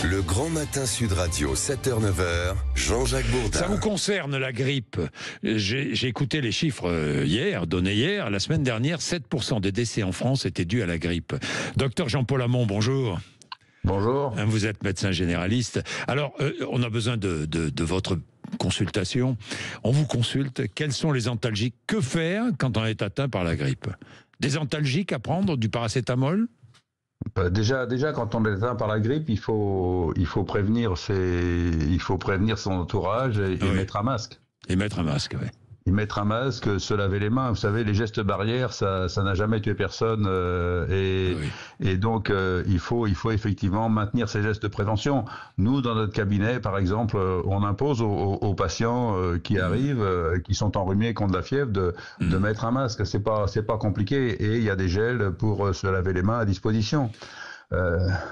Le Grand Matin Sud Radio, 7h-9h, Jean-Jacques Bourdin. Ça vous concerne la grippe. J'ai écouté les chiffres donnés hier. La semaine dernière, 7% des décès en France étaient dus à la grippe. Docteur Jean-Paul Hamon, bonjour. Bonjour. Vous êtes médecin généraliste. Alors, on a besoin de votre consultation. On vous consulte. Quels sont les antalgiques? Que faire quand on est atteint par la grippe? Des antalgiques à prendre? Du paracétamol? Déjà, quand on est atteint par la grippe, il faut prévenir son entourage et mettre un masque. Et mettre un masque, oui. Et mettre un masque, se laver les mains. Vous savez, les gestes barrières, ça n'a jamais tué personne. Et donc, il faut effectivement maintenir ces gestes de prévention. Nous, dans notre cabinet, par exemple, on impose aux patients qui arrivent, qui sont enrhumés, qui ont de la fièvre, de mettre un masque. C'est pas compliqué. Et il y a des gels pour se laver les mains à disposition.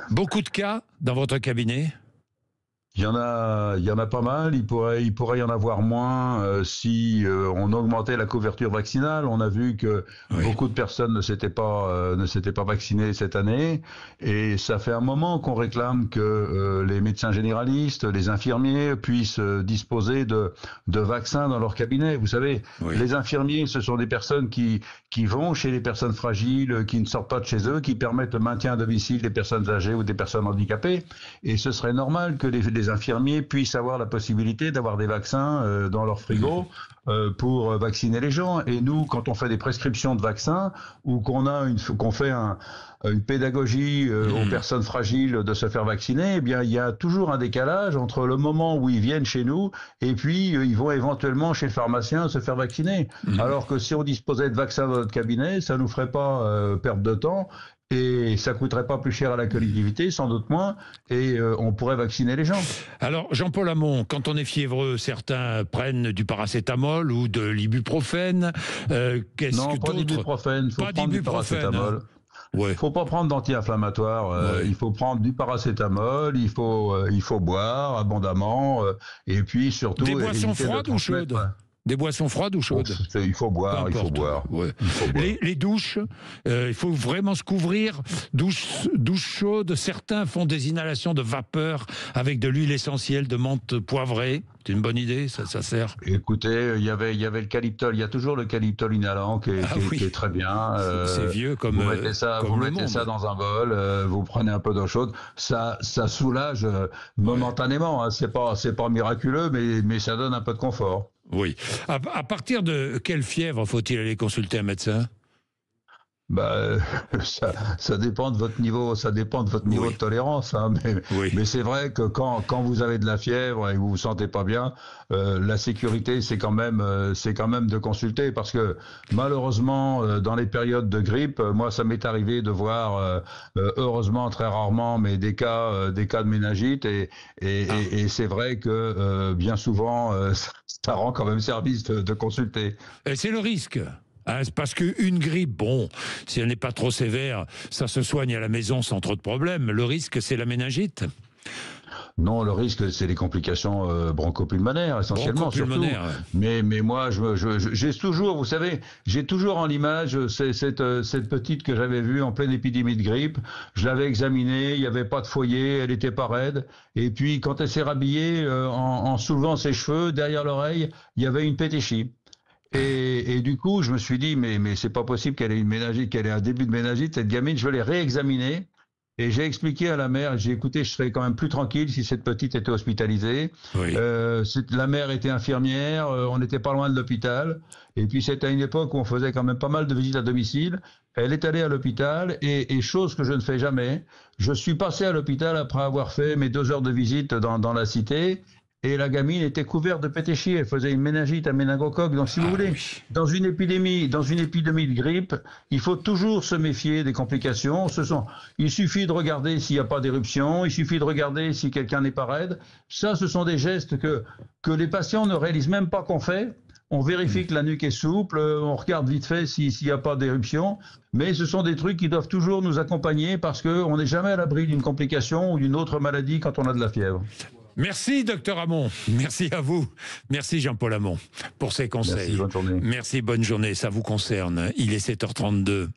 Beaucoup de cas dans votre cabinet? Il y en a pas mal. Il pourrait y en avoir moins si on augmentait la couverture vaccinale. On a vu que beaucoup de personnes ne s'étaient pas vaccinées cette année, et ça fait un moment qu'on réclame que les médecins généralistes, les infirmiers puissent disposer de vaccins dans leur cabinet. Vous savez, les infirmiers, ce sont des personnes qui vont chez les personnes fragiles, qui ne sortent pas de chez eux, qui permettent le maintien à domicile des personnes âgées ou des personnes handicapées. Et ce serait normal que les infirmiers puissent avoir la possibilité d'avoir des vaccins dans leur frigo pour vacciner les gens. Et nous, quand on fait des prescriptions de vaccins ou qu'on fait une pédagogie aux personnes fragiles de se faire vacciner, eh bien, il y a toujours un décalage entre le moment où ils viennent chez nous et puis ils vont éventuellement chez le pharmacien se faire vacciner. Alors que si on disposait de vaccins dans notre cabinet, ça nous ferait pas perdre de temps. Et ça coûterait pas plus cher à la collectivité, sans doute moins, et on pourrait vacciner les gens. Alors, Jean-Paul Hamon, quand on est fiévreux, certains prennent du paracétamol ou de l'ibuprofène. Non, pas d'ibuprofène, il faut prendre du paracétamol. Il faut pas prendre d'anti-inflammatoire. Il faut prendre du paracétamol. Il faut boire abondamment, et puis surtout des boissons froides ou chaudes? Des boissons froides ou chaudes? Il faut boire, il faut boire. Les douches, il faut vraiment se couvrir. Douche chaude, certains font des inhalations de vapeur avec de l'huile essentielle de menthe poivrée. C'est une bonne idée, ça sert. Écoutez, il y avait le calyptol, il y a toujours le calyptol inhalant qui est très bien. C'est vieux comme vous mettez ça dans un bol, vous prenez un peu d'eau chaude, ça soulage momentanément. Hein. C'est pas miraculeux, mais ça donne un peu de confort. Oui. À partir de quelle fièvre faut-il aller consulter un médecin? Ça dépend de votre niveau, de tolérance. Hein, mais c'est vrai que quand vous avez de la fièvre et que vous vous sentez pas bien, la sécurité c'est quand même de consulter, parce que malheureusement dans les périodes de grippe, moi ça m'est arrivé de voir heureusement très rarement, mais des cas de méningite, et c'est vrai que bien souvent ça rend quand même service de consulter. Et c'est le risque. Parce qu'une grippe, bon, si elle n'est pas trop sévère, ça se soigne à la maison sans trop de problèmes. Le risque, c'est la méningite. Non, le risque, c'est les complications bronchopulmonaires, essentiellement. Mais moi, j'ai toujours, vous savez, j'ai toujours en l'image cette petite que j'avais vue en pleine épidémie de grippe. Je l'avais examinée, il n'y avait pas de foyer, elle était pas raide. Et puis, quand elle s'est rhabillée, en soulevant ses cheveux, derrière l'oreille, il y avait une pétéchie. Et du coup, je me suis dit, mais c'est pas possible qu'elle ait une méningite, qu'elle ait un début de méningite, cette gamine. Je l'ai réexaminée, et j'ai expliqué à la mère, j'ai écouté, je serais quand même plus tranquille si cette petite était hospitalisée. La mère était infirmière, on n'était pas loin de l'hôpital, et puis c'était à une époque où on faisait quand même pas mal de visites à domicile. Elle est allée à l'hôpital, et chose que je ne fais jamais, je suis passé à l'hôpital après avoir fait mes 2 heures de visite dans la cité. Et la gamine était couverte de pétéchis, elle faisait une méningite à méningocoque. Donc si vous voulez, dans une épidémie de grippe, il faut toujours se méfier des complications. Il suffit de regarder s'il n'y a pas d'éruption, il suffit de regarder si quelqu'un n'est pas raide. Ça, ce sont des gestes que les patients ne réalisent même pas qu'on fait. On vérifie que la nuque est souple, on regarde vite fait s'il n'y a pas d'éruption, mais ce sont des trucs qui doivent toujours nous accompagner, parce qu'on n'est jamais à l'abri d'une complication ou d'une autre maladie quand on a de la fièvre. Merci, docteur Hamon. Merci à vous. Merci, Jean-Paul Hamon, pour ces conseils. Merci, bonne journée. Merci, bonne journée. Ça vous concerne. Il est 7h32.